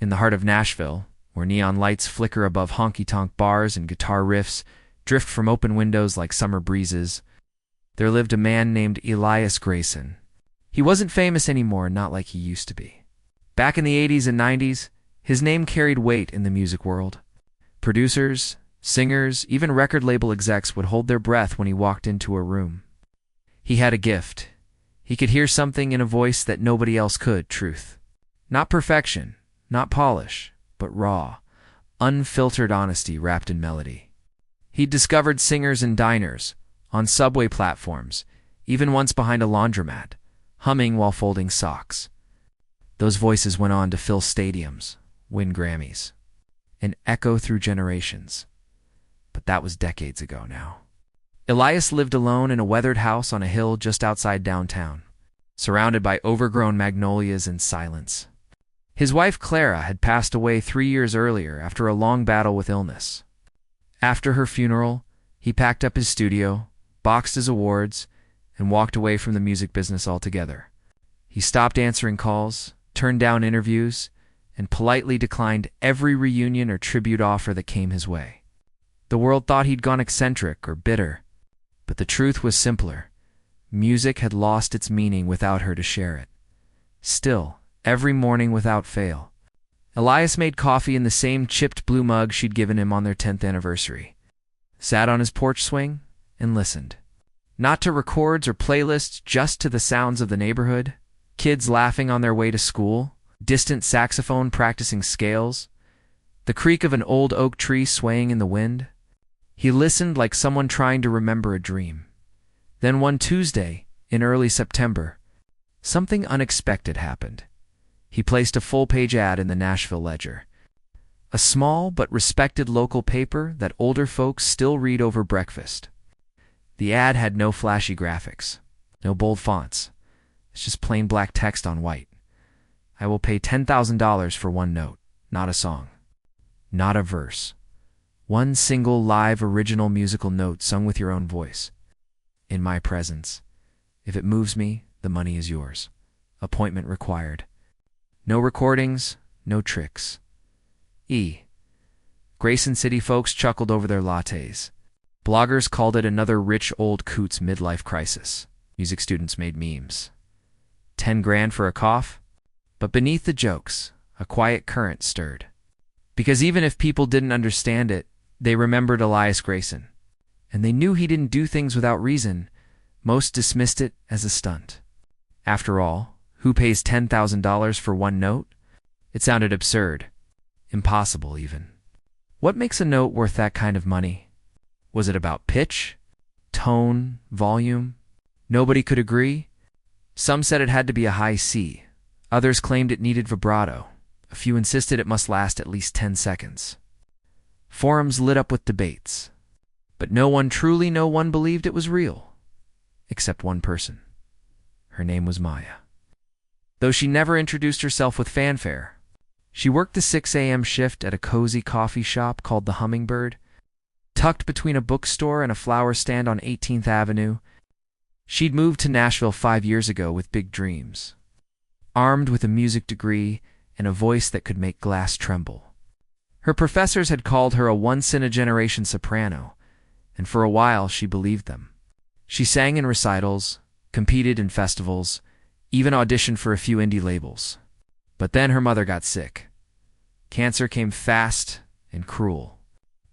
In the heart of Nashville, where neon lights flicker above honky-tonk bars and guitar riffs drift from open windows like summer breezes, there lived a man named Elias Grayson. He wasn't famous anymore, not like he used to be. Back in the 80s and 90s, his name carried weight in the music world. Producers, singers, even record label execs would hold their breath when he walked into a room. He had a gift. He could hear something in a voice that nobody else could, truth. Not perfection, not polish, but raw, unfiltered honesty wrapped in melody. He'd discovered singers in diners, on subway platforms, even once behind a laundromat, humming while folding socks. Those voices went on to fill stadiums, win Grammys, and echo through generations. But that was decades ago now. Elias lived alone in a weathered house on a hill just outside downtown, surrounded by overgrown magnolias and silence. His wife Clara had passed away 3 years earlier after a long battle with illness. After her funeral, he packed up his studio, boxed his awards, and walked away from the music business altogether. He stopped answering calls, turned down interviews, and politely declined every reunion or tribute offer that came his way. The world thought he'd gone eccentric or bitter, but the truth was simpler. Music had lost its meaning without her to share it. Still, every morning without fail, Elias made coffee in the same chipped blue mug she'd given him on their 10th anniversary, sat on his porch swing, and listened. Not to records or playlists, just to the sounds of the neighborhood, kids laughing on their way to school, distant saxophone practicing scales, the creak of an old oak tree swaying in the wind. He listened like someone trying to remember a dream. Then one Tuesday, in early September, something unexpected happened. He placed a full-page ad in the Nashville Ledger, a small but respected local paper that older folks still read over breakfast. The ad had no flashy graphics, no bold fonts. It's just plain black text on white. I will pay $10,000 for one note, not a song, not a verse. One single live original musical note sung with your own voice. In my presence. If it moves me, the money is yours. Appointment required. No recordings, no tricks. Grayson City folks chuckled over their lattes. Bloggers called it another rich old coot's midlife crisis. Music students made memes. 10 grand for a cough? But beneath the jokes, a quiet current stirred. Because even if people didn't understand it, they remembered Elias Grayson. And they knew he didn't do things without reason. Most dismissed it as a stunt. After all, who pays $10,000 for one note? It sounded absurd. Impossible, even. What makes a note worth that kind of money? Was it about pitch? Tone? Volume? Nobody could agree. Some said it had to be a high C. Others claimed it needed vibrato. A few insisted it must last at least 10 seconds. Forums lit up with debates. But no one believed it was real. Except one person. Her name was Maya. Though she never introduced herself with fanfare. She worked the 6 a.m. shift at a cozy coffee shop called the Hummingbird, tucked between a bookstore and a flower stand on 18th Avenue. She'd moved to Nashville 5 years ago with big dreams. Armed with a music degree and a voice that could make glass tremble. Her professors had called her a once-in-a-generation soprano, and for a while she believed them. She sang in recitals, competed in festivals, even auditioned for a few indie labels. But then her mother got sick. Cancer came fast and cruel.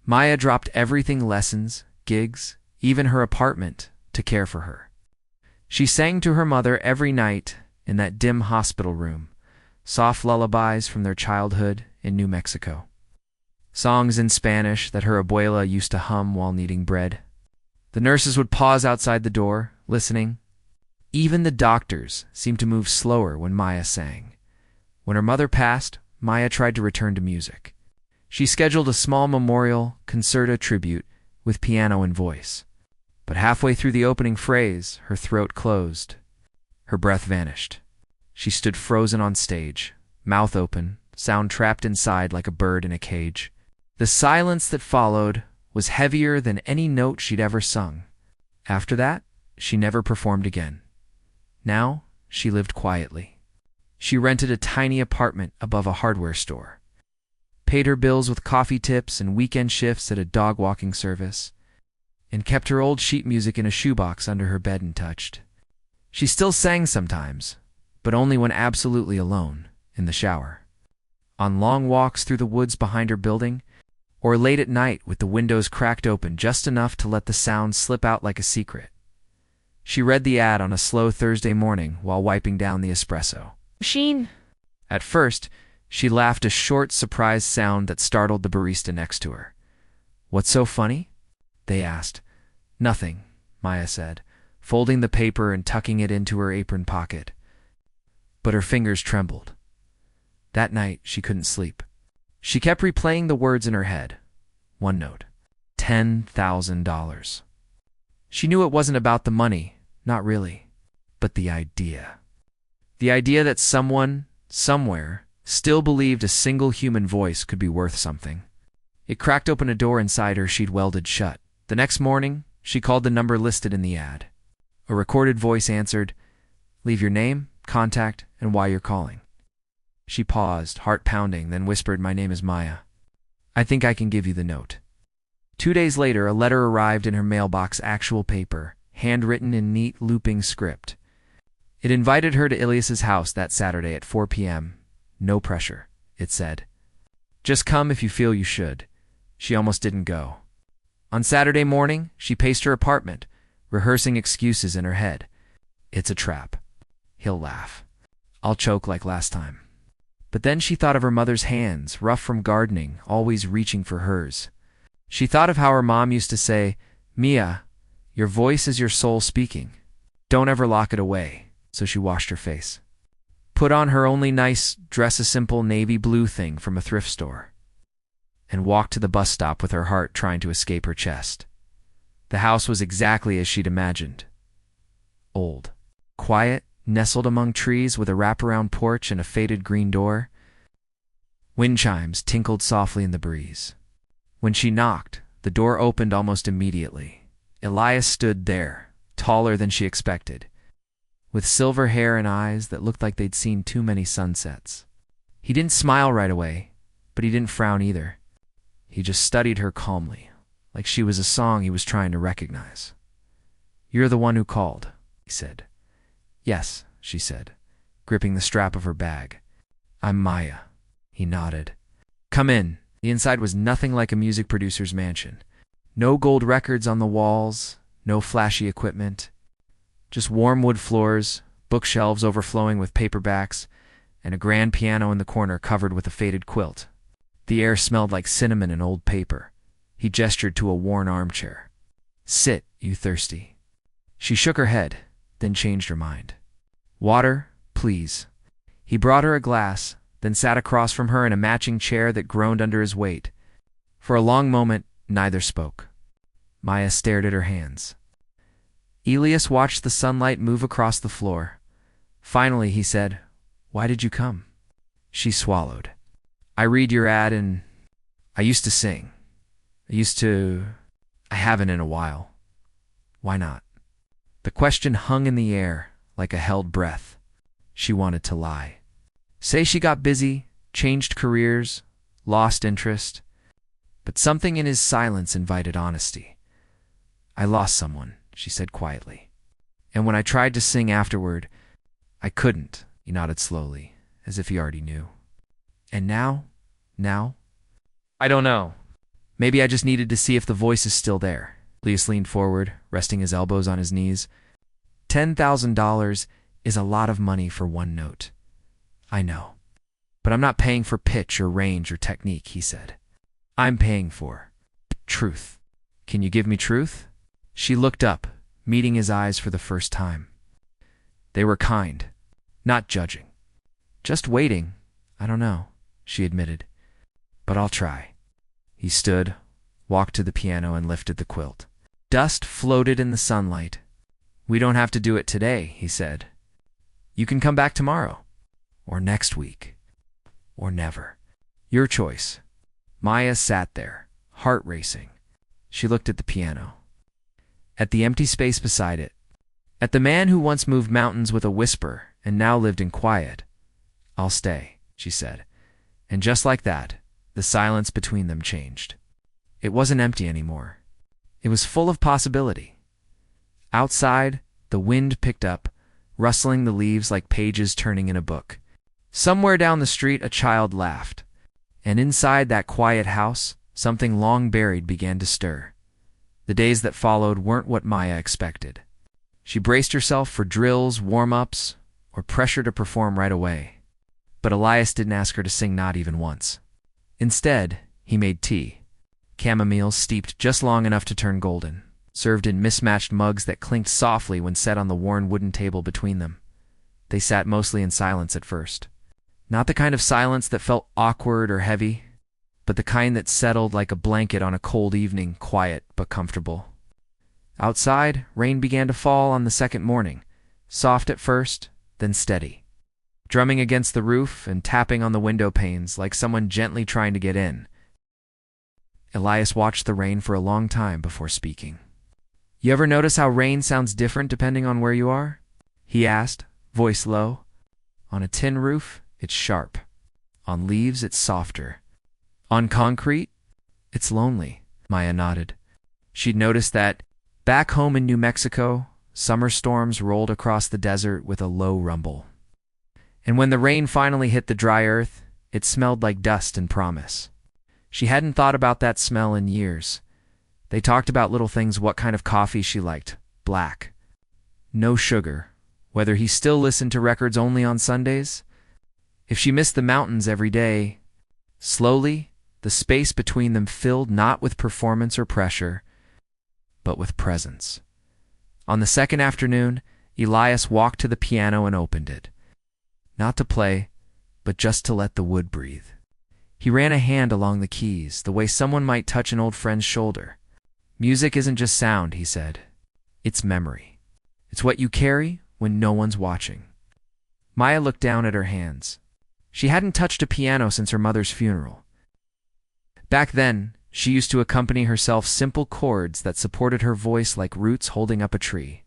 Maya dropped everything, lessons, gigs, even her apartment, to care for her. She sang to her mother every night in that dim hospital room, soft lullabies from their childhood in New Mexico. Songs in Spanish that her abuela used to hum while kneading bread. The nurses would pause outside the door, listening. Even the doctors seemed to move slower when Maya sang. When her mother passed, Maya tried to return to music. She scheduled a small memorial concerta tribute with piano and voice. But halfway through the opening phrase, her throat closed. Her breath vanished. She stood frozen on stage, mouth open, sound trapped inside like a bird in a cage. The silence that followed was heavier than any note she'd ever sung. After that, she never performed again. Now, she lived quietly. She rented a tiny apartment above a hardware store, paid her bills with coffee tips and weekend shifts at a dog walking service, and kept her old sheet music in a shoebox under her bed untouched. She still sang sometimes, but only when absolutely alone, in the shower, on long walks through the woods behind her building, or late at night with the windows cracked open just enough to let the sound slip out like a secret. She read the ad on a slow Thursday morning while wiping down the espresso machine. At first, she laughed a short, surprised sound that startled the barista next to her. "What's so funny?" they asked. "Nothing," Maya said, folding the paper and tucking it into her apron pocket. But her fingers trembled. That night, she couldn't sleep. She kept replaying the words in her head. One note. $10,000. She knew it wasn't about the money, not really, but the idea. The idea that someone, somewhere, still believed a single human voice could be worth something. It cracked open a door inside her she'd welded shut. The next morning, she called the number listed in the ad. A recorded voice answered, "Leave your name, contact, and why you're calling." She paused, heart pounding, then whispered, "My name is Maya. I think I can give you the note." 2 days later, a letter arrived in her mailbox, actual paper, handwritten in neat, looping script. It invited her to Ilias's house that Saturday at 4 p.m. No pressure, it said. Just come if you feel you should. She almost didn't go. On Saturday morning, she paced her apartment, rehearsing excuses in her head. It's a trap. He'll laugh. I'll choke like last time. But then she thought of her mother's hands, rough from gardening, always reaching for hers. She thought of how her mom used to say, "Mia, your voice is your soul speaking. Don't ever lock it away." So she washed her face, put on her only nice dress, a simple navy blue thing from a thrift store, and walked to the bus stop with her heart trying to escape her chest. The house was exactly as she'd imagined. Old, quiet, nestled among trees with a wraparound porch and a faded green door. Wind chimes tinkled softly in the breeze. When she knocked, the door opened almost immediately. Elias stood there, taller than she expected, with silver hair and eyes that looked like they'd seen too many sunsets. He didn't smile right away, but he didn't frown either. He just studied her calmly, like she was a song he was trying to recognize. "You're the one who called," he said. "Yes," she said, gripping the strap of her bag. "I'm Maya." He nodded. "Come in." The inside was nothing like a music producer's mansion. No gold records on the walls, no flashy equipment. Just warm wood floors, bookshelves overflowing with paperbacks, and a grand piano in the corner covered with a faded quilt. The air smelled like cinnamon and old paper. He gestured to a worn armchair. "Sit, you thirsty." She shook her head, then changed her mind. "Water, please." He brought her a glass, then sat across from her in a matching chair that groaned under his weight. For a long moment, neither spoke. Maya stared at her hands. Elias watched the sunlight move across the floor. Finally, he said, "Why did you come?" She swallowed. "I read your ad and I used to sing. I haven't in a while. Why not?" The question hung in the air like a held breath. She wanted to lie. Say she got busy, changed careers, lost interest. But something in his silence invited honesty. "I lost someone," she said quietly. "And when I tried to sing afterward, I couldn't." He nodded slowly, as if he already knew. "And now? I don't know. Maybe I just needed to see if the voice is still there." Elias leaned forward, resting his elbows on his knees. $10,000 is a lot of money for one note. "I know. But I'm not paying for pitch or range or technique," he said. "I'm paying for truth. Can you give me truth?" She looked up, meeting his eyes for the first time. They were kind, not judging. "Just waiting. I don't know," she admitted. "But I'll try." He stood, walked to the piano, and lifted the quilt. Dust floated in the sunlight. "We don't have to do it today," he said. "You can come back tomorrow, or next week, or never. Your choice." Maya sat there, heart racing. She looked at the piano, at the empty space beside it, at the man who once moved mountains with a whisper and now lived in quiet, "I'll stay," she said. And just like that, the silence between them changed. It wasn't empty anymore. It was full of possibility. Outside, the wind picked up, rustling the leaves like pages turning in a book. Somewhere down the street, a child laughed. And inside that quiet house, something long buried began to stir. The days that followed weren't what Maya expected. She braced herself for drills, warm-ups, or pressure to perform right away. But Elias didn't ask her to sing, not even once. Instead, he made tea. Chamomile steeped just long enough to turn golden, served in mismatched mugs that clinked softly when set on the worn wooden table between them. They sat mostly in silence at first. Not the kind of silence that felt awkward or heavy, but the kind that settled like a blanket on a cold evening, quiet but comfortable. Outside, rain began to fall on the second morning, soft at first, then steady, drumming against the roof and tapping on the window panes like someone gently trying to get in. Elias watched the rain for a long time before speaking. "You ever notice how rain sounds different depending on where you are?" he asked, voice low. "On a tin roof, it's sharp. On leaves, it's softer. On concrete, it's lonely." Maya nodded. She'd noticed that back home in New Mexico, summer storms rolled across the desert with a low rumble. And when the rain finally hit the dry earth, it smelled like dust and promise. She hadn't thought about that smell in years. They talked about little things, what kind of coffee she liked, black, no sugar, whether he still listened to records only on Sundays, if she missed the mountains every day. Slowly, the space between them filled not with performance or pressure, but with presence. On the second afternoon, Elias walked to the piano and opened it. Not to play, but just to let the wood breathe. He ran a hand along the keys, the way someone might touch an old friend's shoulder. "Music isn't just sound," he said. "It's memory. It's what you carry when no one's watching." Maya looked down at her hands. She hadn't touched a piano since her mother's funeral. Back then, she used to accompany herself simple chords that supported her voice like roots holding up a tree.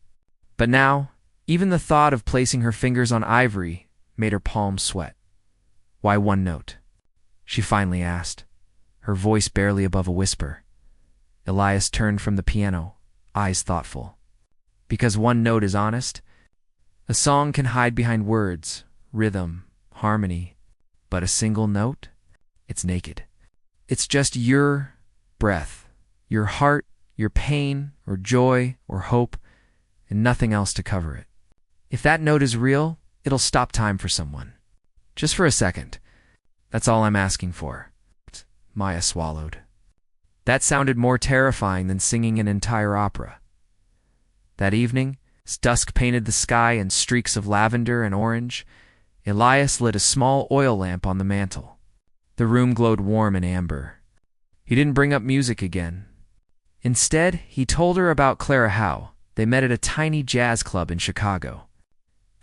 But now, even the thought of placing her fingers on ivory made her palms sweat. "Why one note?" she finally asked, her voice barely above a whisper. Elias turned from the piano, eyes thoughtful. "Because one note is honest. A song can hide behind words, rhythm, harmony, but a single note? It's naked. It's just your breath, your heart, your pain, or joy, or hope, and nothing else to cover it. If that note is real, it'll stop time for someone. Just for a second. That's all I'm asking for." Maya swallowed. That sounded more terrifying than singing an entire opera. That evening, as dusk painted the sky in streaks of lavender and orange, Elias lit a small oil lamp on the mantel. The room glowed warm and amber. He didn't bring up music again. Instead, he told her about Clara Howe. They met at a tiny jazz club in Chicago.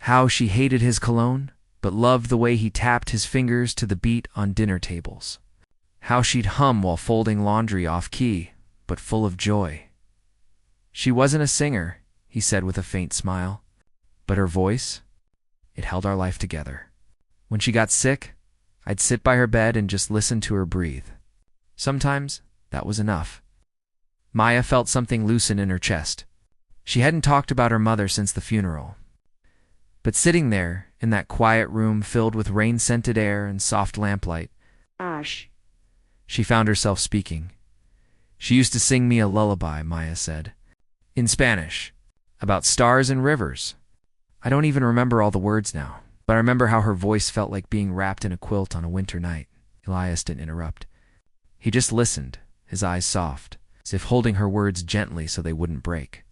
How she hated his cologne, but loved the way he tapped his fingers to the beat on dinner tables. How she'd hum while folding laundry off-key, but full of joy. She wasn't a singer, he said with a faint smile, but her voice, it held our life together. When she got sick, I'd sit by her bed and just listen to her breathe. Sometimes, that was enough. Maya felt something loosen in her chest. She hadn't talked about her mother since the funeral. But sitting there, in that quiet room filled with rain-scented air and soft lamplight, she found herself speaking. "She used to sing me a lullaby," Maya said. "In Spanish, about stars and rivers. I don't even remember all the words now, but I remember how her voice felt like being wrapped in a quilt on a winter night." Elias didn't interrupt. He just listened, his eyes soft, as if holding her words gently so they wouldn't break.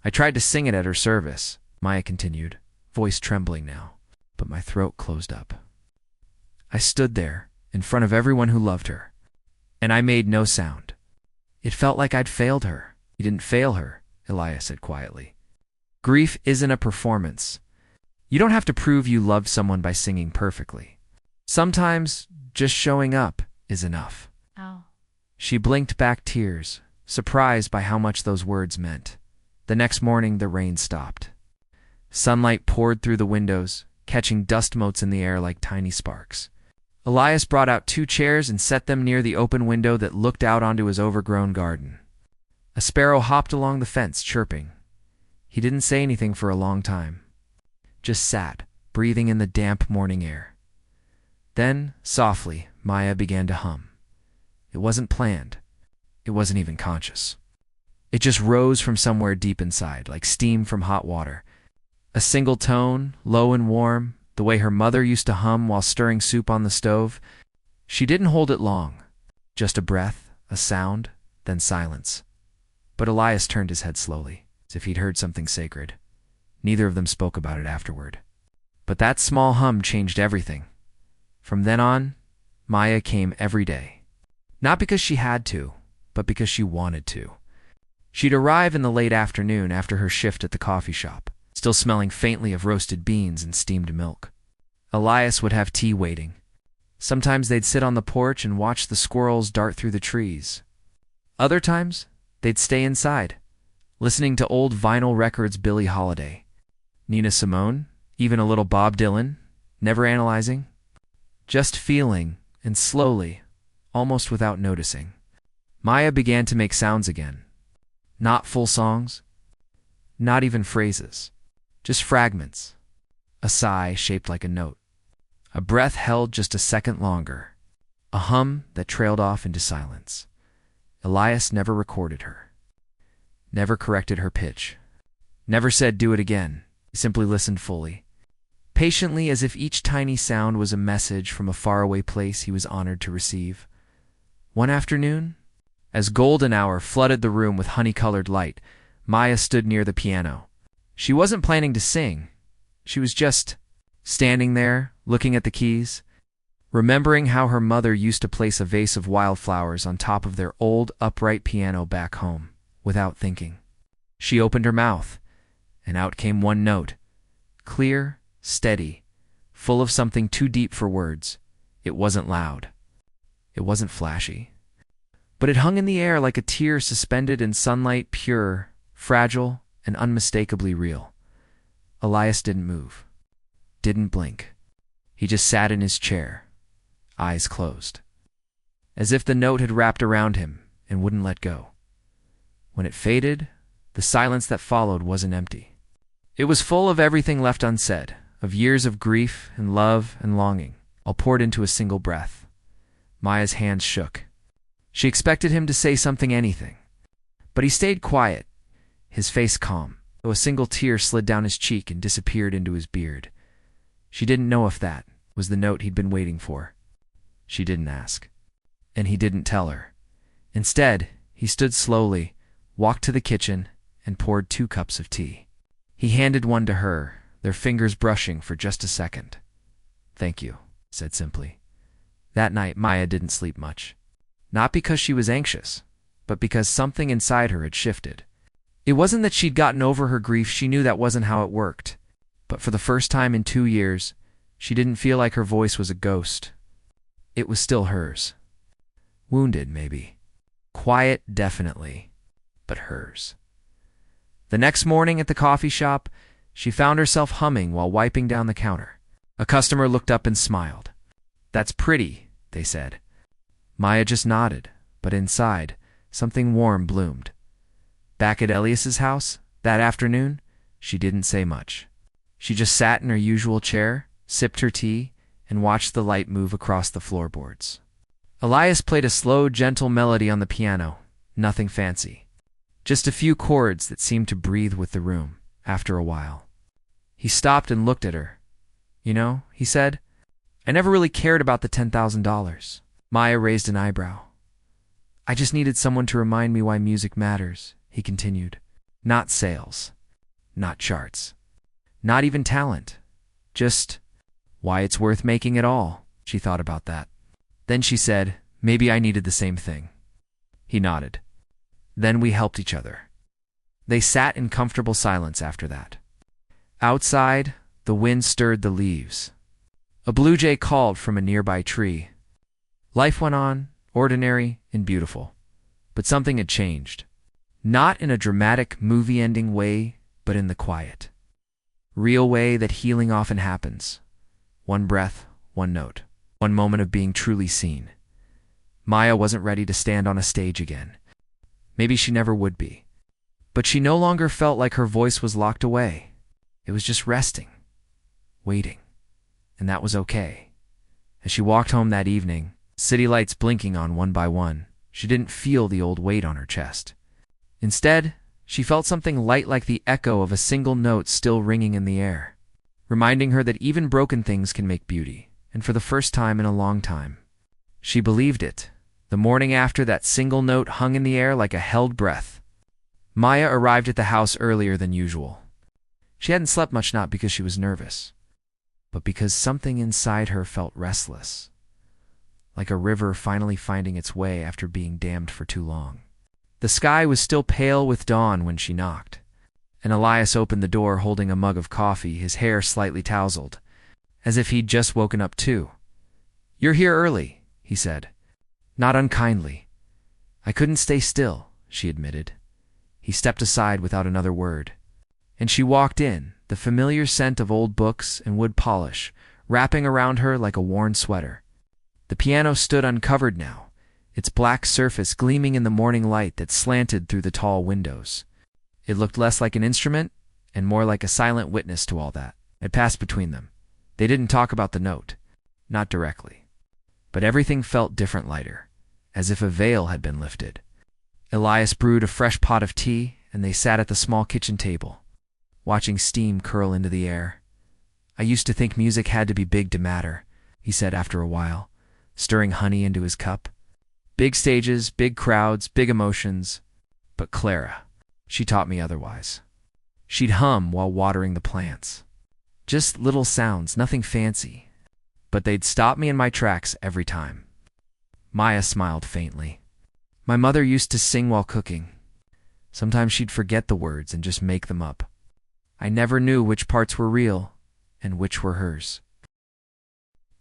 "I tried to sing it at her service," Maya continued, voice trembling now, but my throat closed up. "I stood there, in front of everyone who loved her, and I made no sound. It felt like I'd failed her." "You didn't fail her," Elias said quietly. "Grief isn't a performance. You don't have to prove you loved someone by singing perfectly. Sometimes, just showing up is enough." Ow. She blinked back tears, surprised by how much those words meant. The next morning, the rain stopped. Sunlight poured through the windows, catching dust motes in the air like tiny sparks. Elias brought out 2 chairs and set them near the open window that looked out onto his overgrown garden. A sparrow hopped along the fence, chirping. He didn't say anything for a long time. Just sat, breathing in the damp morning air. Then, softly, Maya began to hum. It wasn't planned. It wasn't even conscious. It just rose from somewhere deep inside, like steam from hot water. A single tone, low and warm, the way her mother used to hum while stirring soup on the stove. She didn't hold it long. Just a breath, a sound, then silence. But Elias turned his head slowly, as if he'd heard something sacred. Neither of them spoke about it afterward. But that small hum changed everything. From then on, Maya came every day. Not because she had to, but because she wanted to. She'd arrive in the late afternoon after her shift at the coffee shop, still smelling faintly of roasted beans and steamed milk. Elias would have tea waiting. Sometimes they'd sit on the porch and watch the squirrels dart through the trees. Other times, they'd stay inside, listening to old vinyl records, Billie Holiday, Nina Simone, even a little Bob Dylan, never analyzing, just feeling, and slowly, almost without noticing, Maya began to make sounds again. Not full songs, not even phrases, just fragments. A sigh shaped like a note. A breath held just a second longer. A hum that trailed off into silence. Elias never recorded her. Never corrected her pitch. Never said, "Do it again." He simply listened fully. Patiently, as if each tiny sound was a message from a faraway place he was honored to receive. One afternoon, as golden hour flooded the room with honey-colored light, Maya stood near the piano. She wasn't planning to sing. She was just standing there, looking at the keys, remembering how her mother used to place a vase of wildflowers on top of their old upright piano back home, without thinking. She opened her mouth, and out came one note, clear, steady, full of something too deep for words. It wasn't loud. It wasn't flashy. But it hung in the air like a tear suspended in sunlight, pure, fragile, and unmistakably real. Elias didn't move, didn't blink. He just sat in his chair, eyes closed, as if the note had wrapped around him and wouldn't let go. When it faded, the silence that followed wasn't empty. It was full of everything left unsaid, of years of grief and love and longing, all poured into a single breath. Maya's hands shook. She expected him to say something, anything. But he stayed quiet, his face calm, though a single tear slid down his cheek and disappeared into his beard. She didn't know if that was the note he'd been waiting for. She didn't ask. And he didn't tell her. Instead, he stood slowly, walked to the kitchen, and poured 2 cups of tea. He handed one to her, their fingers brushing for just a second. "Thank you," said simply. That night, Maya didn't sleep much. Not because she was anxious, but because something inside her had shifted. It wasn't that she'd gotten over her grief. She knew that wasn't how it worked. But for the first time in 2 years, she didn't feel like her voice was a ghost. It was still hers. Wounded, maybe. Quiet, definitely. But hers. The next morning at the coffee shop, she found herself humming while wiping down the counter. A customer looked up and smiled. "That's pretty," they said. Maya just nodded, but inside, something warm bloomed. Back at Elias's house, that afternoon, she didn't say much. She just sat in her usual chair, sipped her tea, and watched the light move across the floorboards. Elias played a slow, gentle melody on the piano, nothing fancy. Just a few chords that seemed to breathe with the room, after a while. He stopped and looked at her. "You know," he said, "I never really cared about the $10,000. Maya raised an eyebrow. "I just needed someone to remind me why music matters," he continued. "Not sales. Not charts. Not even talent. Just why it's worth making at all." She thought about that. Then she said, "Maybe I needed the same thing." He nodded. Then we helped each other. They sat in comfortable silence after that. Outside, the wind stirred the leaves. A blue jay called from a nearby tree. Life went on, ordinary and beautiful. But something had changed. Not in a dramatic movie-ending way, but in the quiet. Real way that healing often happens. One breath, one note, one moment of being truly seen. Maya wasn't ready to stand on a stage again. Maybe she never would be. But she no longer felt like her voice was locked away. It was just resting, waiting, and that was okay. As she walked home that evening, city lights blinking on one by one, she didn't feel the old weight on her chest. Instead, she felt something light like the echo of a single note still ringing in the air, reminding her that even broken things can make beauty, and for the first time in a long time. She believed it. The morning after, that single note hung in the air like a held breath. Maya arrived at the house earlier than usual. She hadn't slept much, not because she was nervous, but because something inside her felt restless, like a river finally finding its way after being dammed for too long. The sky was still pale with dawn when she knocked, and Elias opened the door holding a mug of coffee, his hair slightly tousled, as if he'd just woken up too. "You're here early," he said, not unkindly. "I couldn't stay still," she admitted. He stepped aside without another word, and she walked in, the familiar scent of old books and wood polish wrapping around her like a worn sweater. The piano stood uncovered now, its black surface gleaming in the morning light that slanted through the tall windows. It looked less like an instrument and more like a silent witness to all that had passed between them. They didn't talk about the note, not directly. But everything felt different, lighter, as if a veil had been lifted. Elias brewed a fresh pot of tea, and they sat at the small kitchen table, watching steam curl into the air. "I used to think music had to be big to matter," he said after a while, stirring honey into his cup. "Big stages, big crowds, big emotions. But Clara, she taught me otherwise. She'd hum while watering the plants. Just little sounds, nothing fancy. But they'd stop me in my tracks every time." Maya smiled faintly. "My mother used to sing while cooking. Sometimes she'd forget the words and just make them up. I never knew which parts were real and which were hers."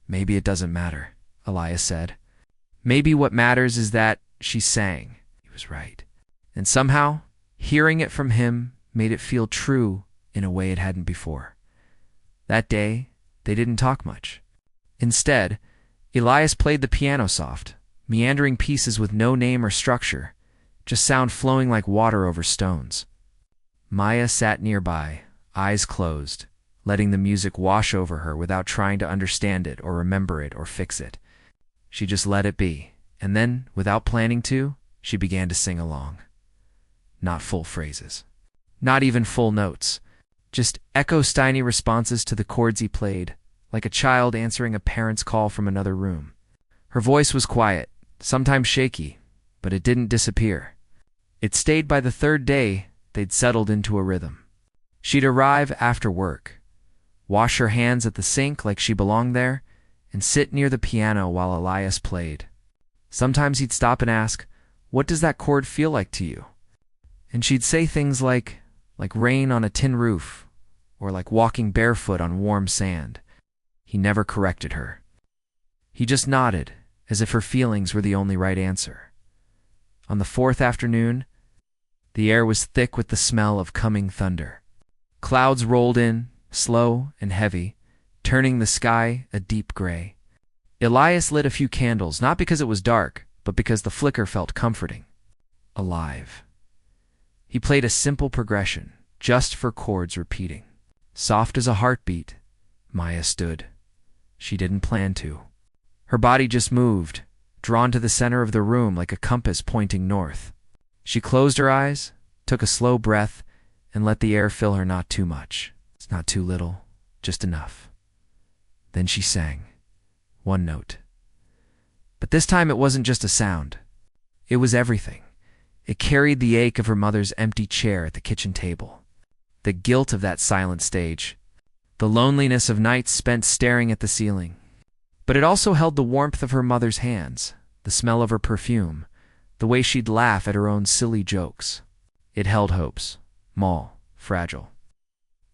"Maybe it doesn't matter," Elias said. "Maybe what matters is that she sang." He was right. And somehow, hearing it from him made it feel true in a way it hadn't before. That day, they didn't talk much. Instead, Elias played the piano soft, meandering pieces with no name or structure, just sound flowing like water over stones. Maya sat nearby, eyes closed, letting the music wash over her without trying to understand it or remember it or fix it. She just let it be, and then, without planning to, she began to sing along. Not full phrases. Not even full notes. Just echo-stiny responses to the chords he played, like a child answering a parent's call from another room. Her voice was quiet, sometimes shaky, but it didn't disappear. It stayed. By the third day, they'd settled into a rhythm. She'd arrive after work, wash her hands at the sink like she belonged there, and sit near the piano while Elias played. Sometimes he'd stop and ask, "What does that chord feel like to you?" And she'd say things like rain on a tin roof, or like walking barefoot on warm sand. He never corrected her. He just nodded, as if her feelings were the only right answer. On the fourth afternoon, the air was thick with the smell of coming thunder. Clouds rolled in, slow and heavy, turning the sky a deep gray. Elias lit a few candles, not because it was dark, but because the flicker felt comforting. Alive. He played a simple progression, just for chords repeating. Soft as a heartbeat, Maya stood. She didn't plan to. Her body just moved, drawn to the center of the room like a compass pointing north. She closed her eyes, took a slow breath, and let the air fill her. Not too much. It's not too little, just enough. Then she sang. One note. But this time it wasn't just a sound. It was everything. It carried the ache of her mother's empty chair at the kitchen table, the guilt of that silent stage, the loneliness of nights spent staring at the ceiling. But it also held the warmth of her mother's hands, the smell of her perfume, the way she'd laugh at her own silly jokes. It held hopes, small, fragile.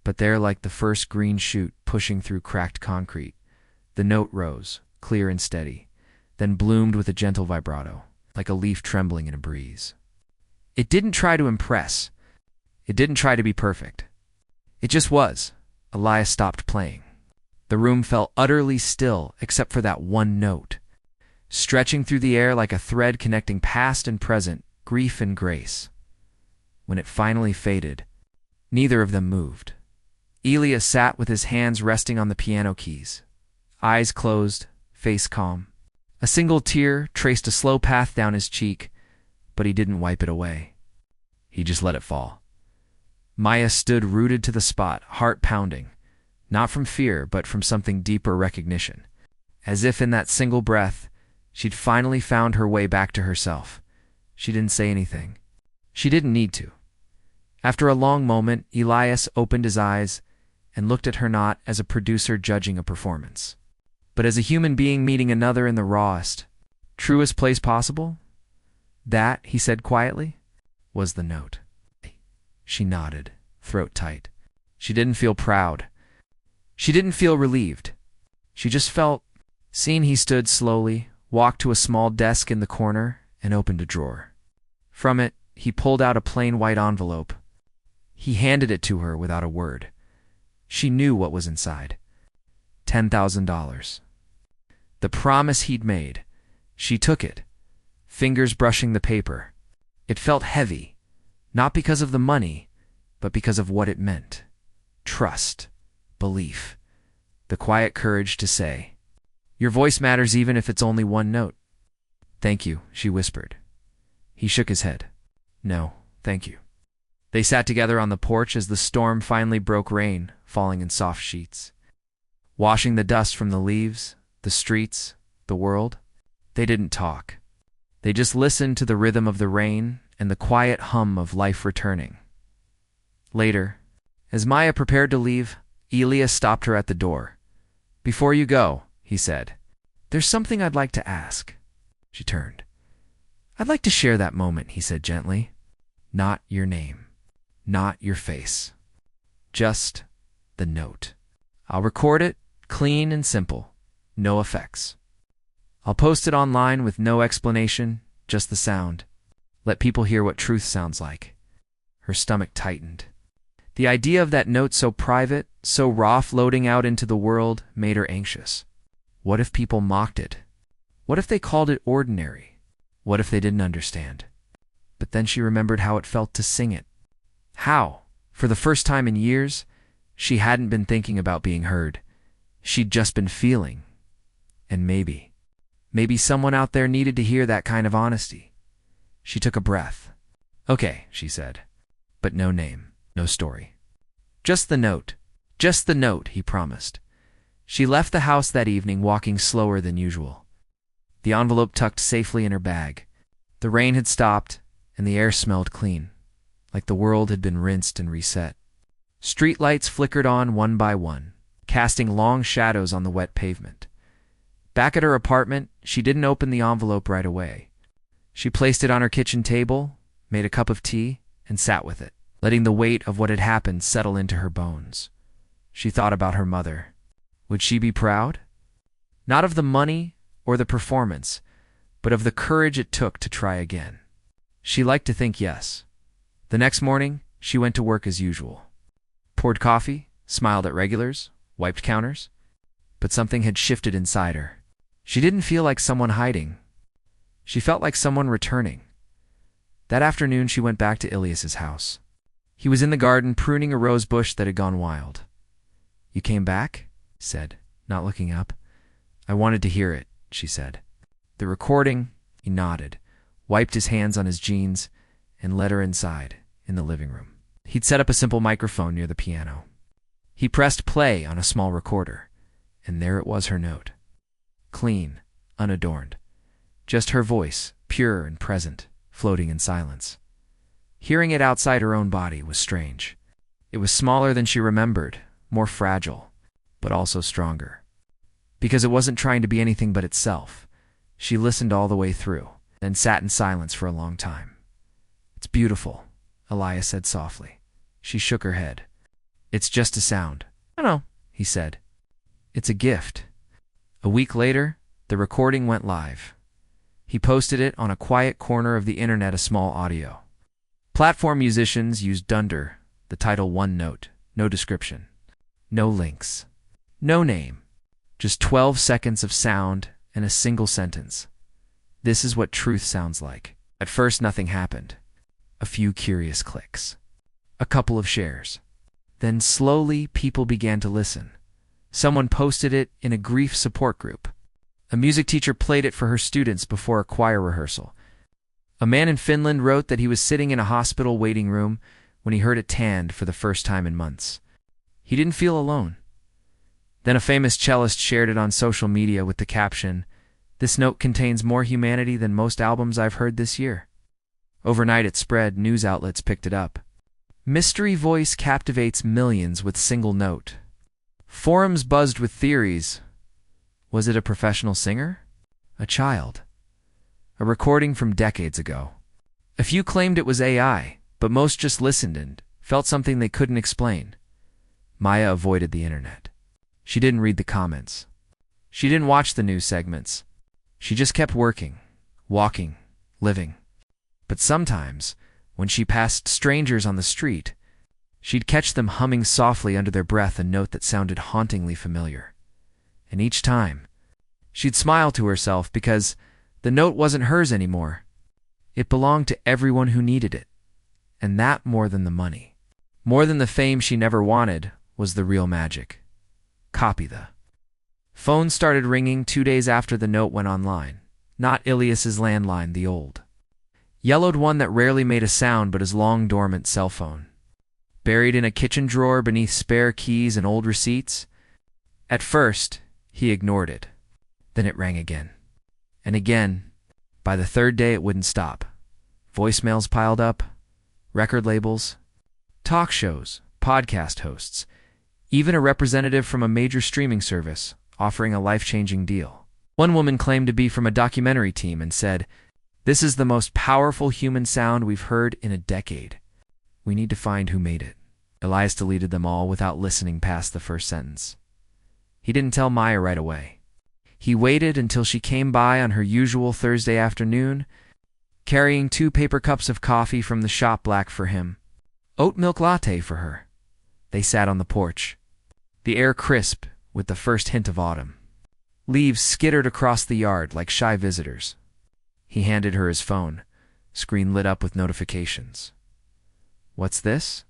But there, like the first green shoot pushing through cracked concrete, the note rose, clear and steady, then bloomed with a gentle vibrato, like a leaf trembling in a breeze. It didn't try to impress. It didn't try to be perfect. It just was, Elias stopped playing. The room fell utterly still except for that one note, stretching through the air like a thread connecting past and present, grief and grace. When it finally faded, neither of them moved. Elias sat with his hands resting on the piano keys, eyes closed, face calm. A single tear traced a slow path down his cheek, but he didn't wipe it away. He just let it fall. Maya stood rooted to the spot, heart pounding, not from fear, but from something deeper recognition. As if in that single breath, she'd finally found her way back to herself. She didn't say anything. She didn't need to. After a long moment, Elias opened his eyes and looked at her not as a producer judging a performance, but as a human being meeting another in the rawest, truest place possible. That, he said quietly, was the note. She nodded, throat tight. She didn't feel proud. She didn't feel relieved. She just felt seen. He stood slowly, walked to a small desk in the corner, and opened a drawer. From it, he pulled out a plain white envelope. He handed it to her without a word. She knew what was inside. $10,000. The promise he'd made. She took it, fingers brushing the paper. It felt heavy, not because of the money, but because of what it meant. Trust, belief, the quiet courage to say, "Your voice matters even if it's only one note." "Thank you," she whispered. He shook his head. "No, thank you." They sat together on the porch as the storm finally broke, rain falling in soft sheets, washing the dust from the leaves, the streets, the world. They didn't talk. They just listened to the rhythm of the rain and the quiet hum of life returning. Later, as Maya prepared to leave, Elias stopped her at the door. "Before you go," he said, "there's something I'd like to ask." She turned. "I'd like to share that moment," he said gently. "Not your name, not your face, just the note. I'll record it, clean and simple, no effects. I'll post it online with no explanation, just the sound. Let people hear what truth sounds like." Her stomach tightened. The idea of that note so private, so raw, floating out into the world made her anxious. What if people mocked it? What if they called it ordinary? What if they didn't understand? But then she remembered how it felt to sing it. How, for the first time in years, she hadn't been thinking about being heard. She'd just been feeling. And maybe someone out there needed to hear that kind of honesty. She took a breath. "Okay," she said, "but no name, no story. Just the note, he promised. She left the house that evening, walking slower than usual, the envelope tucked safely in her bag. The rain had stopped, and the air smelled clean, like the world had been rinsed and reset. Street lights flickered on one by one, casting long shadows on the wet pavement. Back at her apartment, she didn't open the envelope right away. She placed it on her kitchen table, made a cup of tea, and sat with it, letting the weight of what had happened settle into her bones. She thought about her mother. Would she be proud? Not of the money or the performance, but of the courage it took to try again. She liked to think yes. The next morning, she went to work as usual. Poured coffee, smiled at regulars, wiped counters. But something had shifted inside her. She didn't feel like someone hiding. She felt like someone returning. That afternoon, she went back to Elias's house. He was in the garden pruning a rose bush that had gone wild. "You came back?" he said, not looking up. "I wanted to hear it," she said. "The recording?" He nodded, wiped his hands on his jeans, and led her inside, in the living room. He'd set up a simple microphone near the piano. He pressed play on a small recorder, and there it was, her note. Clean, unadorned. Just her voice, pure and present, floating in silence. Hearing it outside her own body was strange. It was smaller than she remembered, more fragile, but also stronger. Because it wasn't trying to be anything but itself. She listened all the way through, then sat in silence for a long time. "It's beautiful," Elias said softly. She shook her head. "It's just a sound." "I know," he said. "It's a gift." A week later, the recording went live. He posted it on a quiet corner of the internet, a small audio. Platform musicians used Dunder, the title one note, no description. No links. No name. Just 12 seconds of sound and a single sentence. This is what truth sounds like. At first, nothing happened. A few curious clicks. A couple of shares. Then slowly, people began to listen. Someone posted it in a grief support group. A music teacher played it for her students before a choir rehearsal. A man in Finland wrote that he was sitting in a hospital waiting room when he heard it tanned for the first time in months. He didn't feel alone. Then a famous cellist shared it on social media with the caption, "This note contains more humanity than most albums I've heard this year." Overnight it spread, news outlets picked it up. Mystery voice captivates millions with single note. Forums buzzed with theories. Was it a professional singer? A child? A recording from decades ago? A few claimed it was AI, but most just listened and felt something they couldn't explain. Maya avoided the internet. She didn't read the comments. She didn't watch the news segments. She just kept working, walking, living. But sometimes, when she passed strangers on the street, she'd catch them humming softly under their breath a note that sounded hauntingly familiar. And each time, she'd smile to herself because the note wasn't hers anymore. It belonged to everyone who needed it. And that, more than the money, more than the fame she never wanted, was the real magic. Copy the. Phone started ringing 2 days after the note went online. Not Ilias's landline, the old yellowed one that rarely made a sound but his long dormant cell phone. Buried in a kitchen drawer beneath spare keys and old receipts. At first, he ignored it. Then it rang again. And again. By the third day it wouldn't stop. Voicemails piled up. Record labels. Talk shows. Podcast hosts. Even a representative from a major streaming service offering a life-changing deal. One woman claimed to be from a documentary team and said, "This is the most powerful human sound we've heard in a decade. We need to find who made it." Elias deleted them all without listening past the first sentence. He didn't tell Maya right away. He waited until she came by on her usual Thursday afternoon, carrying 2 paper cups of coffee from the shop black for him. Oat milk latte for her. They sat on the porch. The air crisp with the first hint of autumn. Leaves skittered across the yard like shy visitors. He handed her his phone, screen lit up with notifications. "What's this?"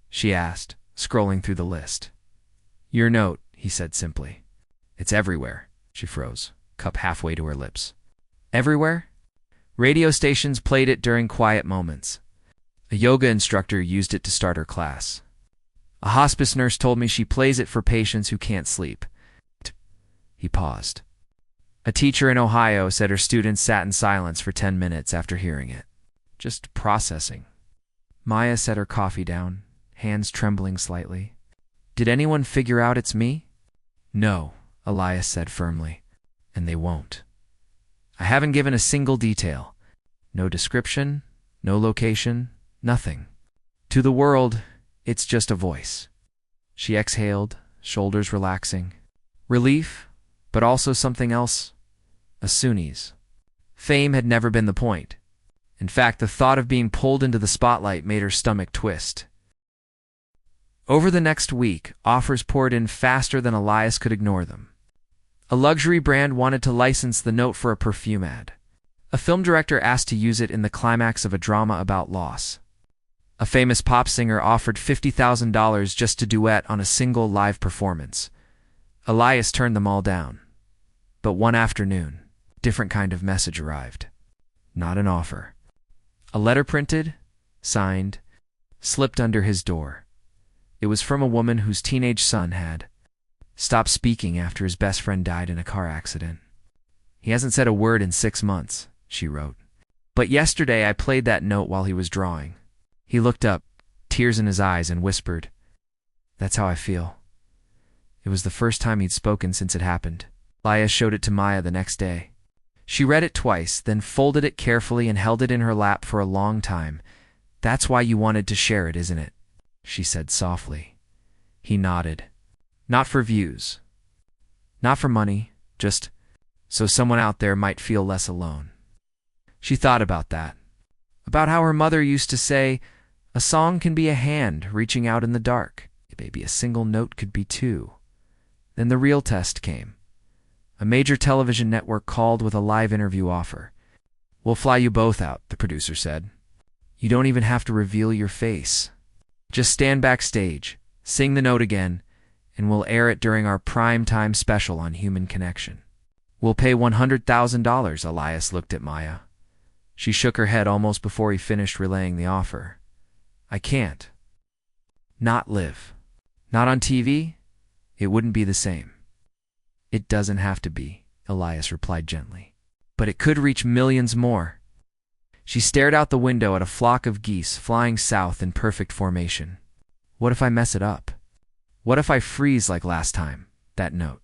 she asked, scrolling through the list. "Your note," he said simply. "It's everywhere." She froze, cup halfway to her lips. "Everywhere?" Radio stations played it during quiet moments. A yoga instructor used it to start her class. A hospice nurse told me she plays it for patients who can't sleep. He paused. A teacher in Ohio said her students sat in silence for 10 minutes after hearing it, just processing. Maya set her coffee down, hands trembling slightly. "Did anyone figure out it's me?" "No," Elias said firmly, "and they won't. I haven't given a single detail. No description, no location, nothing. To the world, it's just a voice." She exhaled, shoulders relaxing. Relief, but also something else. A Sunni's. Fame had never been the point. In fact, the thought of being pulled into the spotlight made her stomach twist. Over the next week, offers poured in faster than Elias could ignore them. A luxury brand wanted to license the note for a perfume ad. A film director asked to use it in the climax of a drama about loss. A famous pop singer offered $50,000 just to duet on a single live performance. Elias turned them all down. But one afternoon, different kind of message arrived. Not an offer. A letter printed, signed, slipped under his door. It was from a woman whose teenage son had stopped speaking after his best friend died in a car accident. "He hasn't said a word in 6 months, she wrote. "But yesterday I played that note while he was drawing. He looked up, tears in his eyes, and whispered, 'That's how I feel.' It was the first time he'd spoken since it happened." Elias showed it to Maya the next day. She read it twice, then folded it carefully and held it in her lap for a long time. "That's why you wanted to share it, isn't it?" she said softly. He nodded. "Not for views. Not for money, just so someone out there might feel less alone." She thought about that. About how her mother used to say, "A song can be a hand reaching out in the dark. Maybe a single note could be two. Then the real test came. A major television network called with a live interview offer. "We'll fly you both out," the producer said. "You don't even have to reveal your face. Just stand backstage, sing the note again, and we'll air it during our prime time special on Human Connection. We'll pay $100,000, Elias looked at Maya. She shook her head almost before he finished relaying the offer. "I can't. Not live. Not on TV? It wouldn't be the same." "It doesn't have to be," Elias replied gently. "But it could reach millions more." She stared out the window at a flock of geese flying south in perfect formation. "What if I mess it up? What if I freeze like last time?" That note.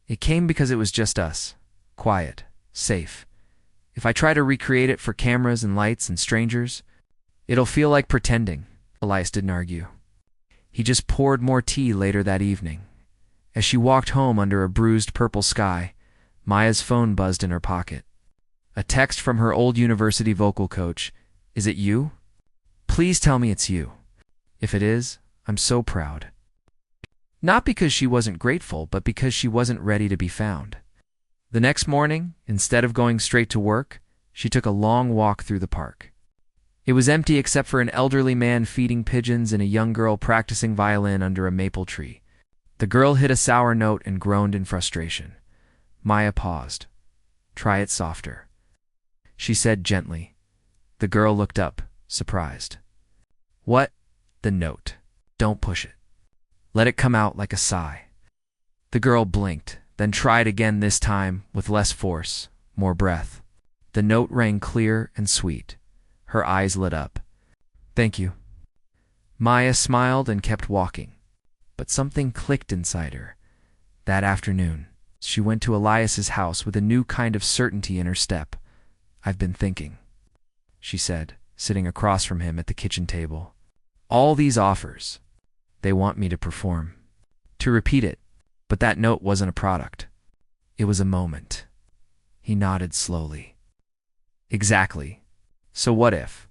It came because it was just us. Quiet. Safe. If I try to recreate it for cameras and lights and strangers, it'll feel like pretending. Elias didn't argue. He just poured more tea later that evening. As she walked home under a bruised purple sky, Maya's phone buzzed in her pocket. A text from her old university vocal coach. "Is it you? Please tell me it's you. If it is, I'm so proud." Not because she wasn't grateful, but because she wasn't ready to be found. The next morning, instead of going straight to work, she took a long walk through the park. It was empty except for an elderly man feeding pigeons and a young girl practicing violin under a maple tree. The girl hit a sour note and groaned in frustration. Maya paused. "Try it softer," she said gently. The girl looked up, surprised. "What?" "The note. Don't push it. Let it come out like a sigh." The girl blinked, then tried again, this time with less force, more breath. The note rang clear and sweet. Her eyes lit up. "Thank you." Maya smiled and kept walking. But something clicked inside her. That afternoon, she went to Elias's house with a new kind of certainty in her step. "I've been thinking," she said, sitting across from him at the kitchen table. "All these offers. They want me to perform, to repeat it, but that note wasn't a product. It was a moment." He nodded slowly. "Exactly. So what if,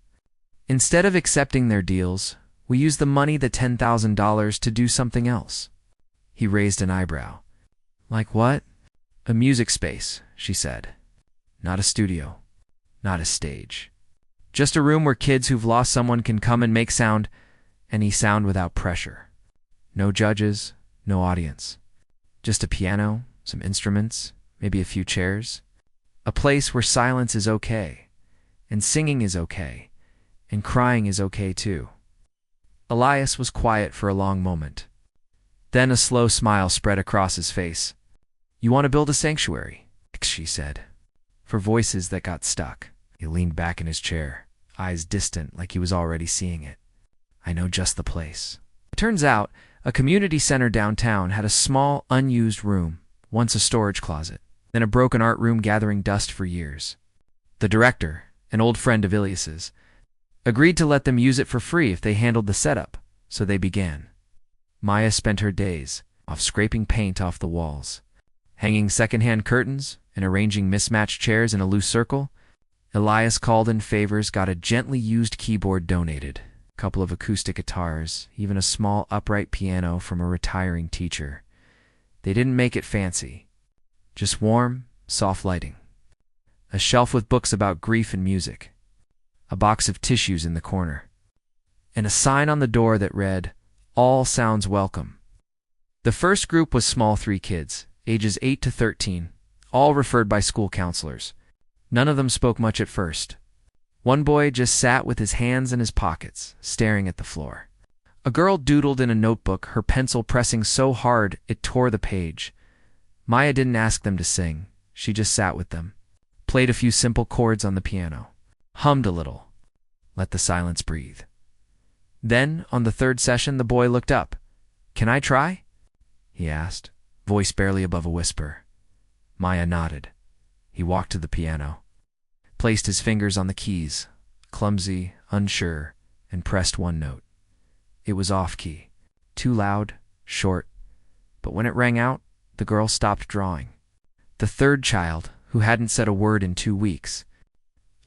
instead of accepting their deals, we use the money, the $10,000, to do something else?" He raised an eyebrow. "Like what?" "A music space," she said. "Not a studio. Not a stage. Just a room where kids who've lost someone can come and make sound, any sound without pressure. No judges, no audience. Just a piano, some instruments, maybe a few chairs. A place where silence is okay, and singing is okay, and crying is okay too." Elias was quiet for a long moment. Then a slow smile spread across his face. "You want to build a sanctuary," she said, "for voices that got stuck." He leaned back in his chair, eyes distant like he was already seeing it. "I know just the place." It turns out, a community center downtown had a small, unused room, once a storage closet, then a broken art room gathering dust for years. The director, an old friend of Elias's, agreed to let them use it for free if they handled the setup, so they began. Maya spent her days off scraping paint off the walls, hanging secondhand curtains, and arranging mismatched chairs in a loose circle. Elias called in favors, got a gently used keyboard donated, a couple of acoustic guitars, even a small upright piano from a retiring teacher. They didn't make it fancy, just warm, soft lighting. A shelf with books about grief and music, a box of tissues in the corner, and a sign on the door that read, "All sounds welcome." The first group was small, 3 kids, ages 8 to 13, all referred by school counselors. None of them spoke much at first. One boy just sat with his hands in his pockets, staring at the floor. A girl doodled in a notebook, her pencil pressing so hard it tore the page. Maya didn't ask them to sing. She just sat with them, played a few simple chords on the piano, hummed a little, let the silence breathe. Then, on the 3rd session, the boy looked up. "Can I try?" he asked, voice barely above a whisper. Maya nodded. He walked to the piano, placed his fingers on the keys, clumsy, unsure, and pressed one note. It was off-key, too loud, short, but when it rang out, the girl stopped drawing. The 3rd child, who hadn't said a word in 2 weeks,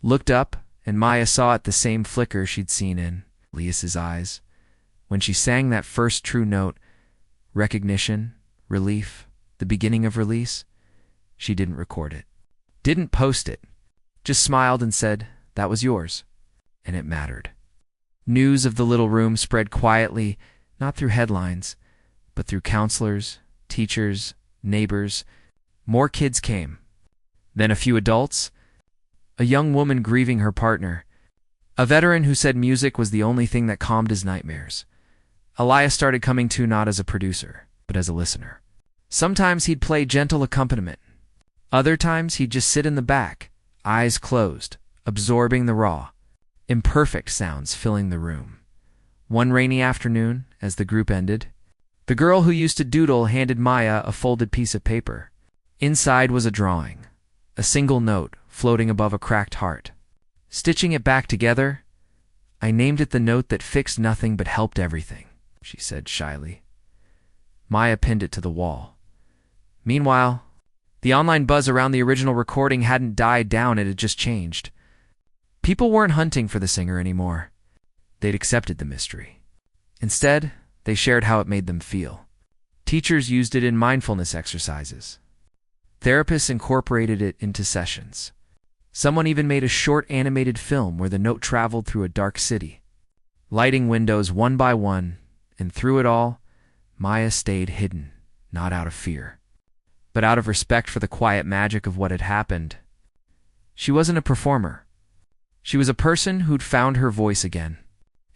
looked up, and Maya saw it, the same flicker she'd seen in Elias's eyes, When she sang that first true note, recognition, relief, the beginning of release, she didn't record it. Didn't post it. Just smiled and said, "That was yours." And it mattered. News of the little room spread quietly, not through headlines, but through counselors, teachers, neighbors. More kids came. Then a few adults, a young woman grieving her partner, a veteran who said music was the only thing that calmed his nightmares. Elias started coming to not as a producer, but as a listener. Sometimes he'd play gentle accompaniment. Other times he'd just sit in the back, eyes closed, absorbing the raw, imperfect sounds filling the room. One rainy afternoon, as the group ended, the girl who used to doodle handed Maya a folded piece of paper. Inside was a drawing, a single note floating above a cracked heart. Stitching it back together, "I named it the note that fixed nothing but helped everything," she said shyly. Maya pinned it to the wall. Meanwhile, the online buzz around the original recording hadn't died down, it had just changed. People weren't hunting for the singer anymore. They'd accepted the mystery. Instead, they shared how it made them feel. Teachers used it in mindfulness exercises. Therapists incorporated it into sessions. Someone even made a short animated film where the note traveled through a dark city, lighting windows one by one, and through it all, Maya stayed hidden, not out of fear, but out of respect for the quiet magic of what had happened. She wasn't a performer. She was a person who'd found her voice again,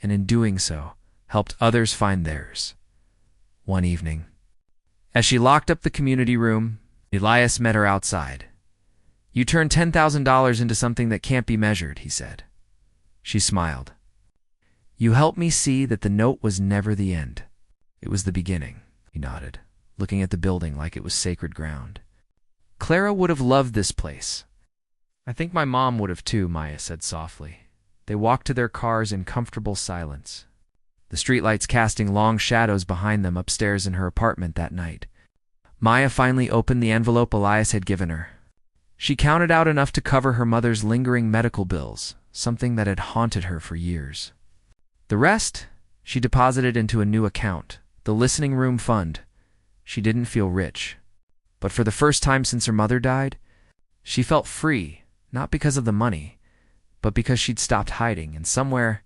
and in doing so, helped others find theirs. One evening, as she locked up the community room, Elias met her outside. "You turned $10,000 into something that can't be measured," he said. She smiled. "You helped me see that the note was never the end. It was the beginning," he nodded, looking at the building like it was sacred ground. "Clara would have loved this place." "I think my mom would have too," Maya said softly. They walked to their cars in comfortable silence, the streetlights casting long shadows behind them upstairs in her apartment that night. Maya finally opened the envelope Elias had given her. She counted out enough to cover her mother's lingering medical bills, something that had haunted her for years. The rest, she deposited into a new account, the Listening Room Fund. She didn't feel rich, but for the first time since her mother died, she felt free, not because of the money, but because she'd stopped hiding, and somewhere,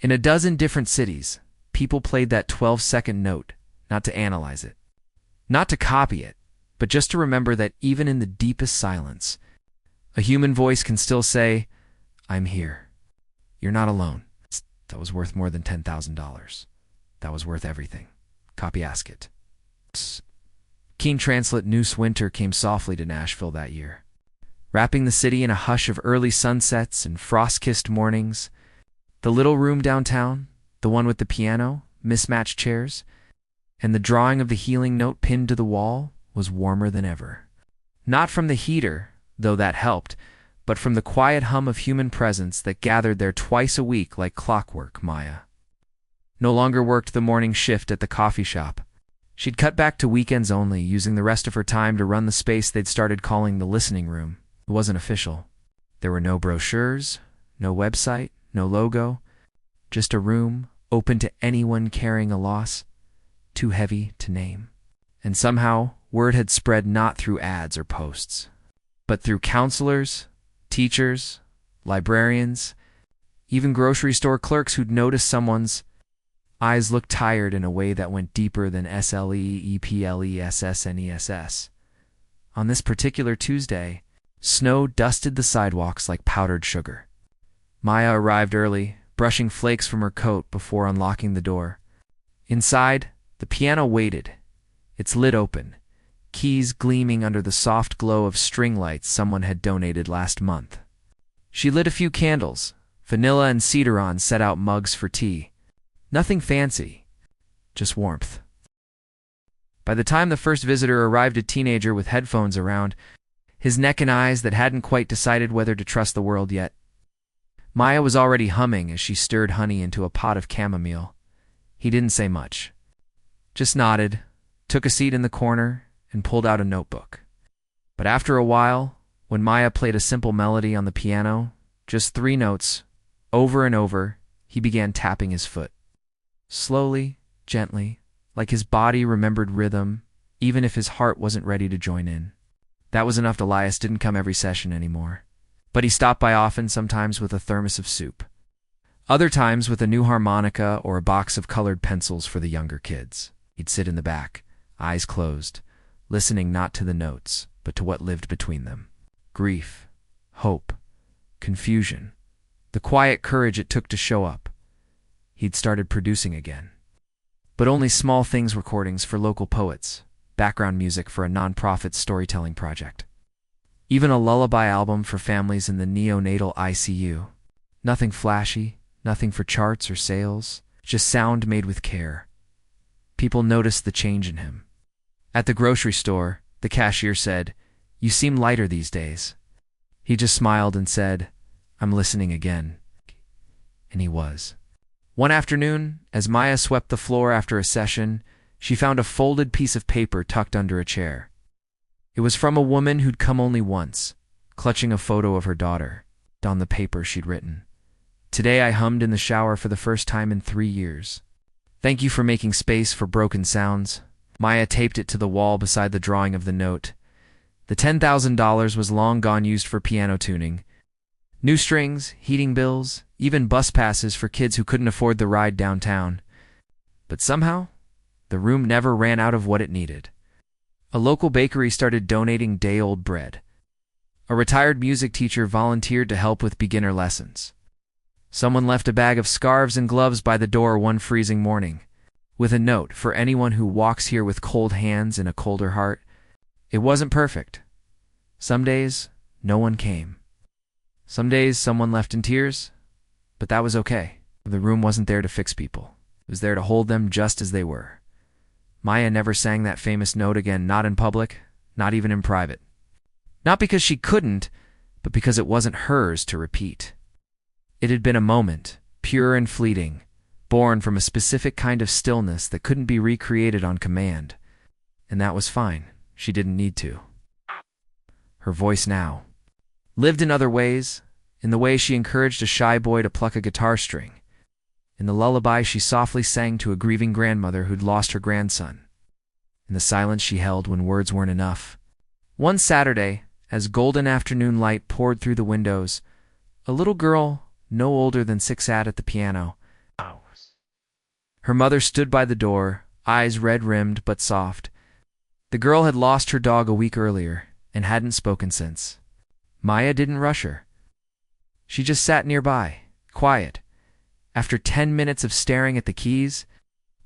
in a dozen different cities, people played that 12-second note, not to analyze it, not to copy it, but just to remember that even in the deepest silence, a human voice can still say, "I'm here. You're not alone." That was worth more than $10,000. That was worth everything. Copy ask it. Keen Translate Noose Winter came softly to Nashville that year, wrapping the city in a hush of early sunsets and frost-kissed mornings. The little room downtown, the one with the piano, mismatched chairs, and the drawing of the healing note pinned to the wall, was warmer than ever. Not from the heater, though that helped, but from the quiet hum of human presence that gathered there twice a week like clockwork. Maya no longer worked the morning shift at the coffee shop. She'd cut back to weekends only, using the rest of her time to run the space they'd started calling the Listening Room. It wasn't official. There were no brochures, no website, no logo, just a room open to anyone carrying a loss too heavy to name. And somehow, word had spread not through ads or posts, but through counselors, teachers, librarians, even grocery store clerks who'd noticed someone's eyes looked tired in a way that went deeper than SLEEPLESSNESS. On this particular Tuesday, snow dusted the sidewalks like powdered sugar. Maya arrived early, brushing flakes from her coat before unlocking the door. Inside, the piano waited, its lid open, keys gleaming under the soft glow of string lights someone had donated last month. She lit a few candles. Vanilla and cedar set out mugs for tea. Nothing fancy, just warmth. By the time the first visitor arrived, a teenager with headphones around, his neck and eyes that hadn't quite decided whether to trust the world yet. Maya was already humming as she stirred honey into a pot of chamomile. He didn't say much, just nodded, took a seat in the corner, and pulled out a notebook. But after a while, when Maya played a simple melody on the piano, just 3 notes, over and over, he began tapping his foot. Slowly, gently, like his body remembered rhythm, even if his heart wasn't ready to join in. That was enough. Elias didn't come every session anymore. But he stopped by often, sometimes with a thermos of soup. Other times with a new harmonica or a box of colored pencils for the younger kids. He'd sit in the back, eyes closed, listening not to the notes, but to what lived between them. Grief, hope, confusion, the quiet courage it took to show up. He'd started producing again. But only small things recordings for local poets, background music for a non-profit storytelling project. Even a lullaby album for families in the neonatal ICU. Nothing flashy, nothing for charts or sales, just sound made with care. People noticed the change in him. At the grocery store, the cashier said, "You seem lighter these days." He just smiled and said, "I'm listening again." And he was. One afternoon, as Maya swept the floor after a session, she found a folded piece of paper tucked under a chair. It was from a woman who'd come only once, clutching a photo of her daughter. On the paper she'd written, "Today I hummed in the shower for the first time in 3 years. Thank you for making space for broken sounds." Maya taped it to the wall beside the drawing of the note. The $10,000 was long gone, used for piano tuning. New strings, heating bills, even bus passes for kids who couldn't afford the ride downtown. But somehow, the room never ran out of what it needed. A local bakery started donating day-old bread. A retired music teacher volunteered to help with beginner lessons. Someone left a bag of scarves and gloves by the door one freezing morning, with a note for anyone who walks here with cold hands and a colder heart. It wasn't perfect. Some days, no one came. Some days, someone left in tears, but that was okay. The room wasn't there to fix people. It was there to hold them just as they were. Maya never sang that famous note again, not in public, not even in private. Not because she couldn't, but because it wasn't hers to repeat. It had been a moment, pure and fleeting, born from a specific kind of stillness that couldn't be recreated on command. And that was fine. She didn't need to. Her voice now lived in other ways, in the way she encouraged a shy boy to pluck a guitar string, in the lullaby she softly sang to a grieving grandmother who'd lost her grandson, in the silence she held when words weren't enough. One Saturday, as golden afternoon light poured through the windows, a little girl, no older than 6, sat at the piano. Her mother stood by the door, eyes red-rimmed but soft. The girl had lost her dog a week earlier and hadn't spoken since. Maya didn't rush her. She just sat nearby, quiet. After 10 minutes of staring at the keys,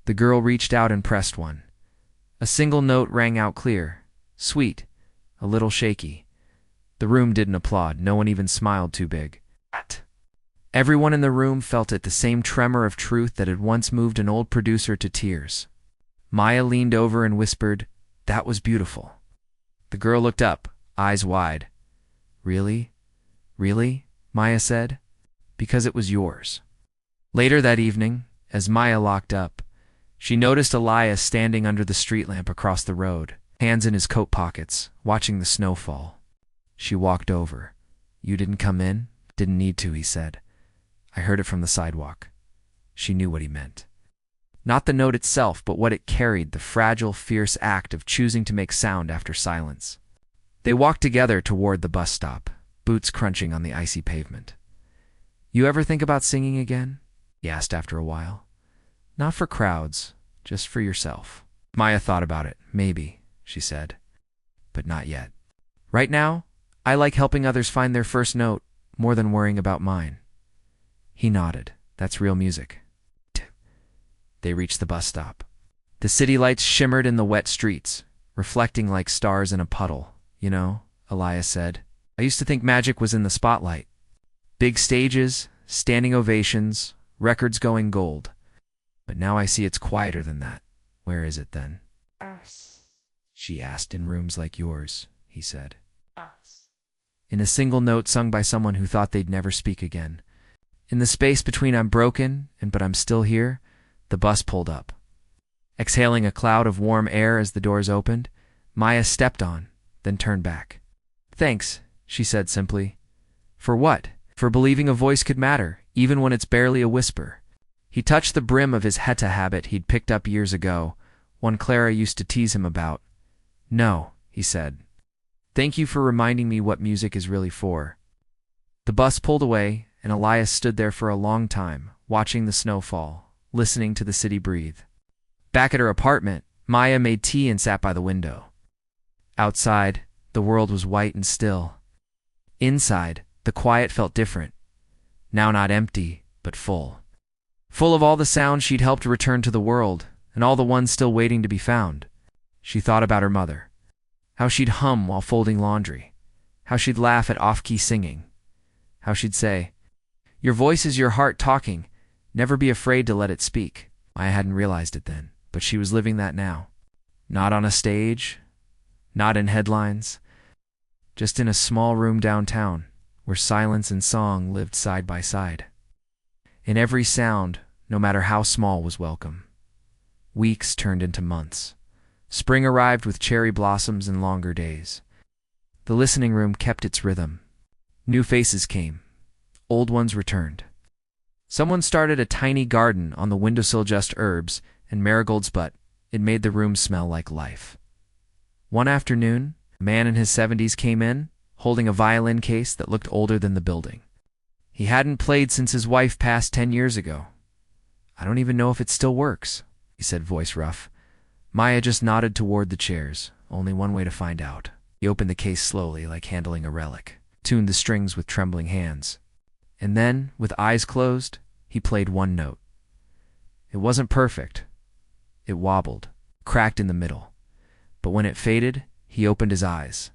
the girl reached out and pressed one. A single note rang out clear, sweet, a little shaky. The room didn't applaud. No one even smiled too big. Everyone in the room felt it, the same tremor of truth that had once moved an old producer to tears. Maya leaned over and whispered, "That was beautiful." The girl looked up, eyes wide. "Really? Really?" Maya said. "Because it was yours." Later that evening, as Maya locked up, she noticed Elias standing under the street lamp across the road, hands in his coat pockets, watching the snow fall. She walked over. "You didn't come in?" "Didn't need to," he said. "I heard it from the sidewalk." She knew what he meant. Not the note itself, but what it carried, the fragile, fierce act of choosing to make sound after silence. They walked together toward the bus stop, boots crunching on the icy pavement. "You ever think about singing again?" he asked after a while. "Not for crowds, just for yourself." Maya thought about it. "Maybe," she said. "But not yet. Right now, I like helping others find their first note more than worrying about mine." He nodded. "That's real music." They reached the bus stop. The city lights shimmered in the wet streets, reflecting like stars in a puddle. "You know," Elias said, "I used to think magic was in the spotlight. Big stages, standing ovations, records going gold. But now I see it's quieter than that." "Where is it then?" "Us," she asked. "In rooms like yours," he said. "Us." In a single note sung by someone who thought they'd never speak again. In the space between "I'm broken" and "but I'm still here," the bus pulled up. Exhaling a cloud of warm air as the doors opened, Maya stepped on, then turned back. "Thanks," she said simply. "For what?" "For believing a voice could matter, even when it's barely a whisper." He touched the brim of his heta habit he'd picked up years ago, one Clara used to tease him about. "No," he said. "Thank you for reminding me what music is really for." The bus pulled away, and Elias stood there for a long time, watching the snow fall, listening to the city breathe. Back at her apartment, Maya made tea and sat by the window. Outside, the world was white and still. Inside, the quiet felt different. Now not empty, but full. Full of all the sounds she'd helped return to the world, and all the ones still waiting to be found. She thought about her mother. How she'd hum while folding laundry. How she'd laugh at off-key singing. How she'd say, "Your voice is your heart talking. Never be afraid to let it speak." I hadn't realized it then, but she was living that now. Not on a stage, not in headlines, just in a small room downtown where silence and song lived side by side. In every sound, no matter how small, was welcome. Weeks turned into months. Spring arrived with cherry blossoms and longer days. The listening room kept its rhythm. New faces came. Old ones returned. Someone started a tiny garden on the windowsill, just herbs and marigolds, but it made the room smell like life. One afternoon, a man in his 70s came in, holding a violin case that looked older than the building. He hadn't played since his wife passed 10 years ago. "I don't even know if it still works," he said, voice rough. Maya just nodded toward the chairs, only one way to find out. He opened the case slowly, like handling a relic, tuned the strings with trembling hands. And then, with eyes closed, he played one note. It wasn't perfect. It wobbled, cracked in the middle. But when it faded, he opened his eyes.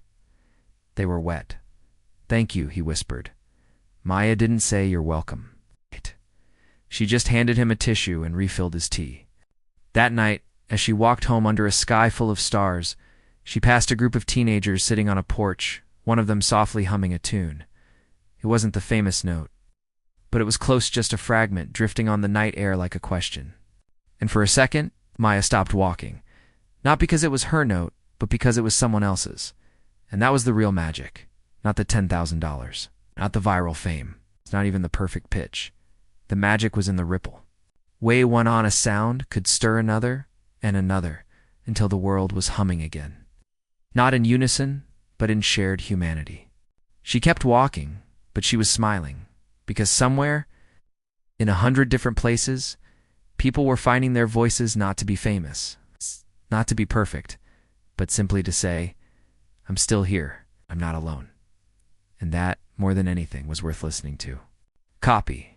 They were wet. "Thank you," he whispered. Maya didn't say "you're welcome." She just handed him a tissue and refilled his tea. That night, as she walked home under a sky full of stars, she passed a group of teenagers sitting on a porch, one of them softly humming a tune. It wasn't the famous note, but it was close, just a fragment drifting on the night air like a question. And for a second, Maya stopped walking. Not because it was her note, but because it was someone else's. And that was the real magic. Not the $10,000. Not the viral fame. It's not even the perfect pitch. The magic was in the ripple. Way one on a sound could stir another and another until the world was humming again. Not in unison, but in shared humanity. She kept walking, but she was smiling, because somewhere, in 100 different places, people were finding their voices, not to be famous, not to be perfect, but simply to say, "I'm still here. I'm not alone." And that, more than anything, was worth listening to. Copy.